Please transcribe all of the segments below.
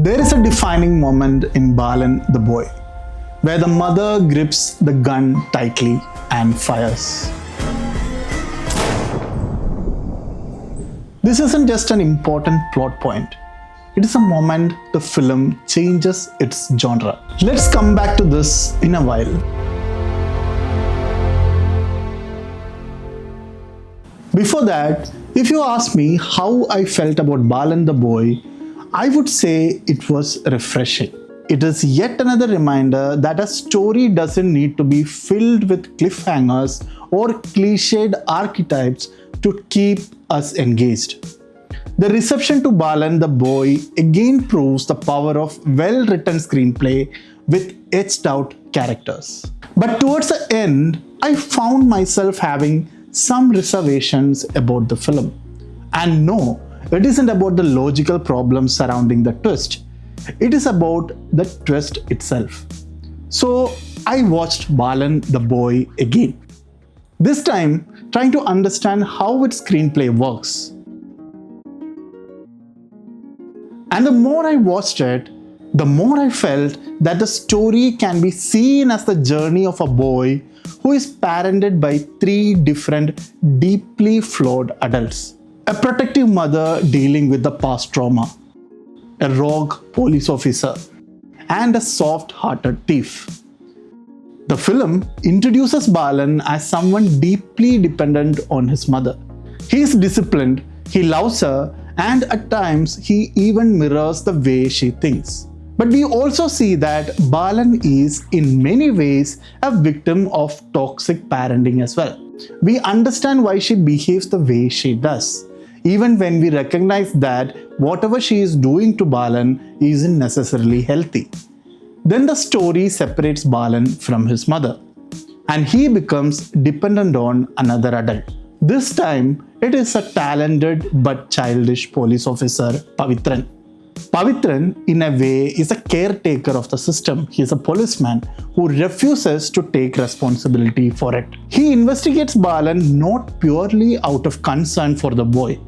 There is a defining moment in Balan the boy, where the mother grips the gun tightly and fires. This isn't just an important plot point. It is a moment the film changes its genre. Let's come back to this in a while. Before that, if you ask me how I felt about Balan the boy, I would say it was refreshing. It is yet another reminder that a story doesn't need to be filled with cliffhangers or cliched archetypes to keep us engaged. The reception to Balan the boy again proves the power of well-written screenplay with etched out characters. But towards the end, I found myself having some reservations about the film. And no, it isn't about the logical problems surrounding the twist. It is about the twist itself. So I watched Balan the boy again. This time, trying to understand how its screenplay works. And the more I watched it, the more I felt that the story can be seen as the journey of a boy who is parented by three different, deeply flawed adults. A protective mother dealing with the past trauma, a rogue police officer, and a soft-hearted thief. The film introduces Balan as someone deeply dependent on his mother. He is disciplined, he loves her, and at times he even mirrors the way she thinks. But we also see that Balan is in many ways a victim of toxic parenting as well. We understand why she behaves the way she does, even when we recognize that whatever she is doing to Balan isn't necessarily healthy. Then the story separates Balan from his mother, and he becomes dependent on another adult. This time, it is a talented but childish police officer, Pavitran. Pavitran, in a way, is a caretaker of the system. He is a policeman who refuses to take responsibility for it. He investigates Balan not purely out of concern for the boy,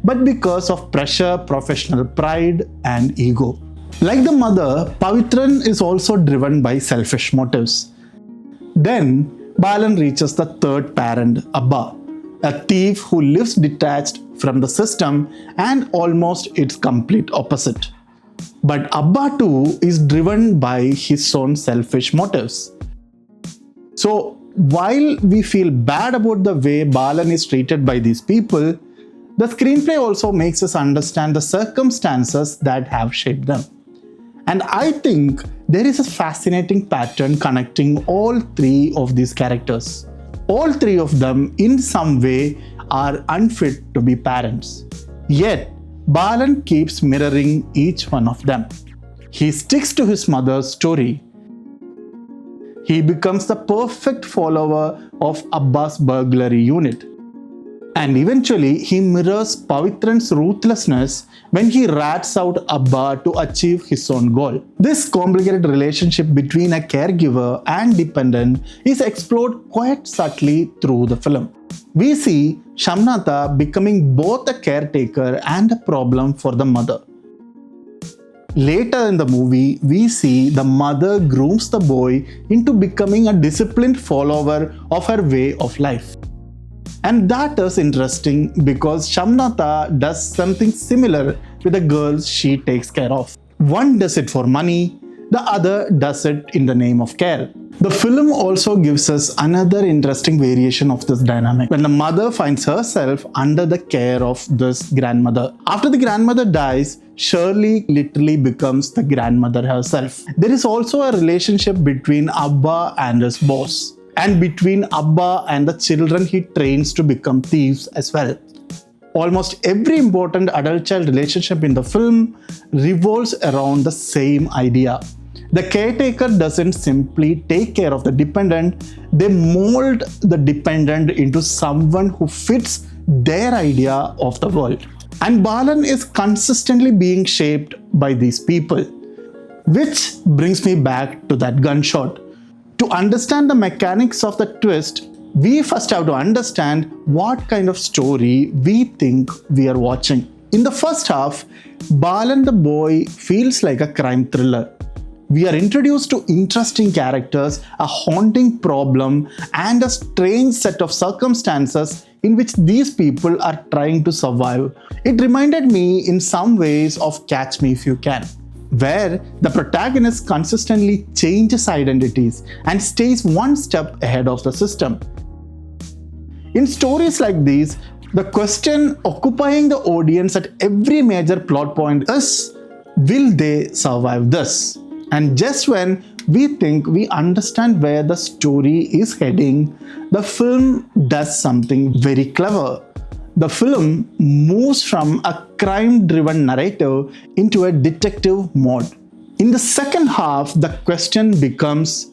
but because of pressure, professional pride, and ego. Like the mother, Pavitran is also driven by selfish motives. Then, Balan reaches the third parent, Abba, a thief who lives detached from the system and almost its complete opposite. But Abba too is driven by his own selfish motives. So, while we feel bad about the way Balan is treated by these people, the screenplay also makes us understand the circumstances that have shaped them. And I think there is a fascinating pattern connecting all three of these characters. All three of them, in some way, are unfit to be parents. Yet, Balan keeps mirroring each one of them. He sticks to his mother's story. He becomes the perfect follower of Abba's burglary unit. And eventually, he mirrors Pavitran's ruthlessness when he rats out Abba to achieve his own goal. This complicated relationship between a caregiver and dependent is explored quite subtly through the film. We see Shamnatha becoming both a caretaker and a problem for the mother. Later in the movie, we see the mother grooms the boy into becoming a disciplined follower of her way of life. And that is interesting because Shamnatha does something similar with the girls she takes care of. One does it for money, the other does it in the name of care. The film also gives us another interesting variation of this dynamic when the mother finds herself under the care of this grandmother. After the grandmother dies, Shirley literally becomes the grandmother herself. There is also a relationship between Abba and his boss, and between Abba and the children he trains to become thieves as well. Almost every important adult-child relationship in the film revolves around the same idea. The caretaker doesn't simply take care of the dependent, they mold the dependent into someone who fits their idea of the world. And Balan is consistently being shaped by these people. Which brings me back to that gunshot. To understand the mechanics of the twist, we first have to understand what kind of story we think we are watching. In the first half, Balan the boy feels like a crime thriller. We are introduced to interesting characters, a haunting problem, and a strange set of circumstances in which these people are trying to survive. It reminded me in some ways of Catch Me If You Can, where the protagonist consistently changes identities and stays one step ahead of the system. In stories like these, the question occupying the audience at every major plot point is, will they survive this? And just when we think we understand where the story is heading, the film does something very clever. The film moves from a crime-driven narrative into a detective mode. In the second half, the question becomes,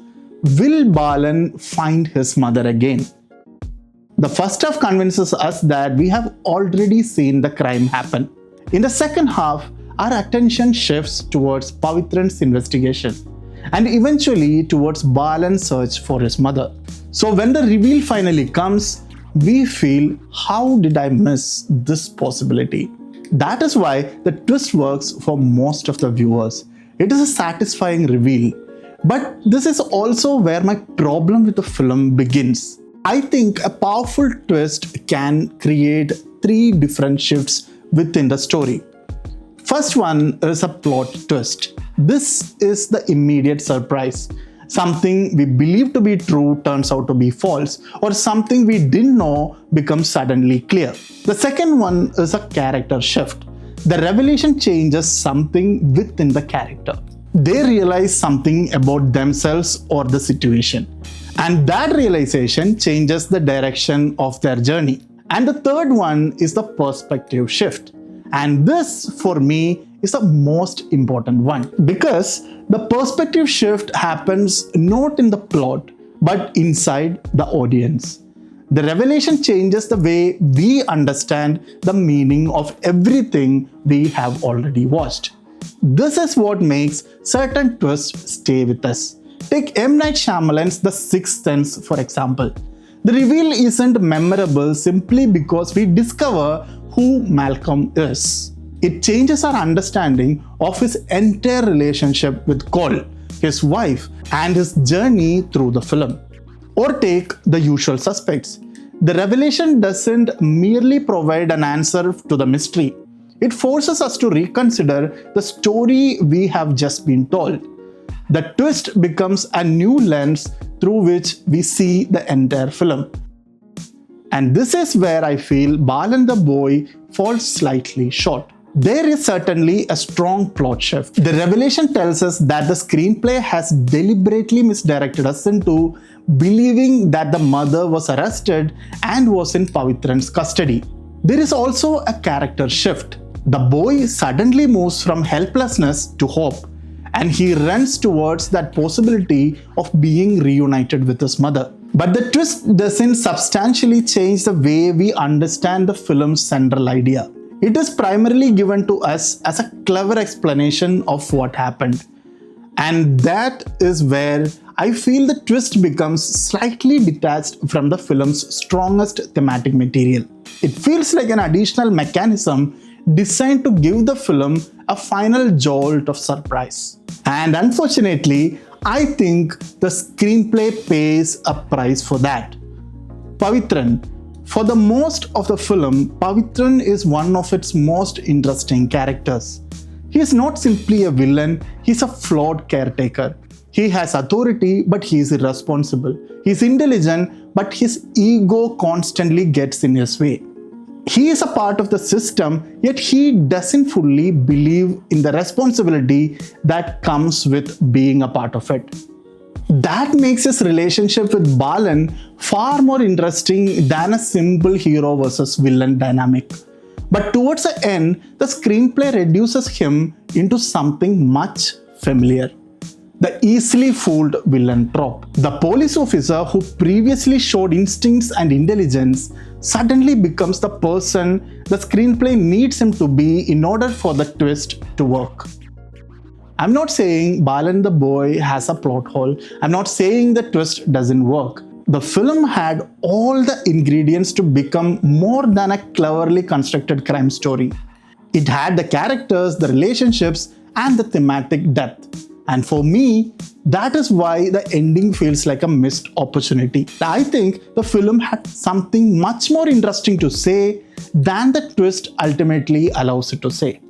will Balan find his mother again? The first half convinces us that we have already seen the crime happen. In the second half, our attention shifts towards Pavitran's investigation and eventually towards Balan's search for his mother. So when the reveal finally comes, we feel, how did I miss this possibility? That is why the twist works for most of the viewers. It is a satisfying reveal. But this is also where my problem with the film begins. I think a powerful twist can create three different shifts within the story. First one is a plot twist. This is the immediate surprise. Something we believe to be true turns out to be false, or something we didn't know becomes suddenly clear. The second one is a character shift. The revelation changes something within the character. They realize something about themselves or the situation, and that realization changes the direction of their journey. And the third one is the perspective shift. And this, for me, is the most important one, because the perspective shift happens not in the plot but inside the audience. The revelation changes the way we understand the meaning of everything we have already watched. This is what makes certain twists stay with us. Take M. Night Shyamalan's The Sixth Sense, for example. The reveal isn't memorable simply because we discover who Malcolm is. It changes our understanding of his entire relationship with Cole, his wife, and his journey through the film. Or take The Usual Suspects. The revelation doesn't merely provide an answer to the mystery. It forces us to reconsider the story we have just been told. The twist becomes a new lens through which we see the entire film. And this is where I feel Balan the boy falls slightly short. There is certainly a strong plot shift. The revelation tells us that the screenplay has deliberately misdirected us into believing that the mother was arrested and was in Pavitran's custody. There is also a character shift. The boy suddenly moves from helplessness to hope, and he runs towards that possibility of being reunited with his mother. But the twist doesn't substantially change the way we understand the film's central idea. It is primarily given to us as a clever explanation of what happened. And that is where I feel the twist becomes slightly detached from the film's strongest thematic material. It feels like an additional mechanism designed to give the film a final jolt of surprise. And unfortunately, I think the screenplay pays a price for that. Pavitran. For the most of the film, Pavitran is one of its most interesting characters. He is not simply a villain, he is a flawed caretaker. He has authority, but he is irresponsible. He is intelligent, but his ego constantly gets in his way. He is a part of the system, yet he doesn't fully believe in the responsibility that comes with being a part of it. That makes his relationship with Balan far more interesting than a simple hero versus villain dynamic. But towards the end, the screenplay reduces him into something much familiar. The easily fooled villain trope. The police officer who previously showed instincts and intelligence suddenly becomes the person the screenplay needs him to be in order for the twist to work. I'm not saying Balan the boy has a plot hole. I'm not saying the twist doesn't work. The film had all the ingredients to become more than a cleverly constructed crime story. It had the characters, the relationships, and the thematic depth. And for me, that is why the ending feels like a missed opportunity. I think the film had something much more interesting to say than the twist ultimately allows it to say.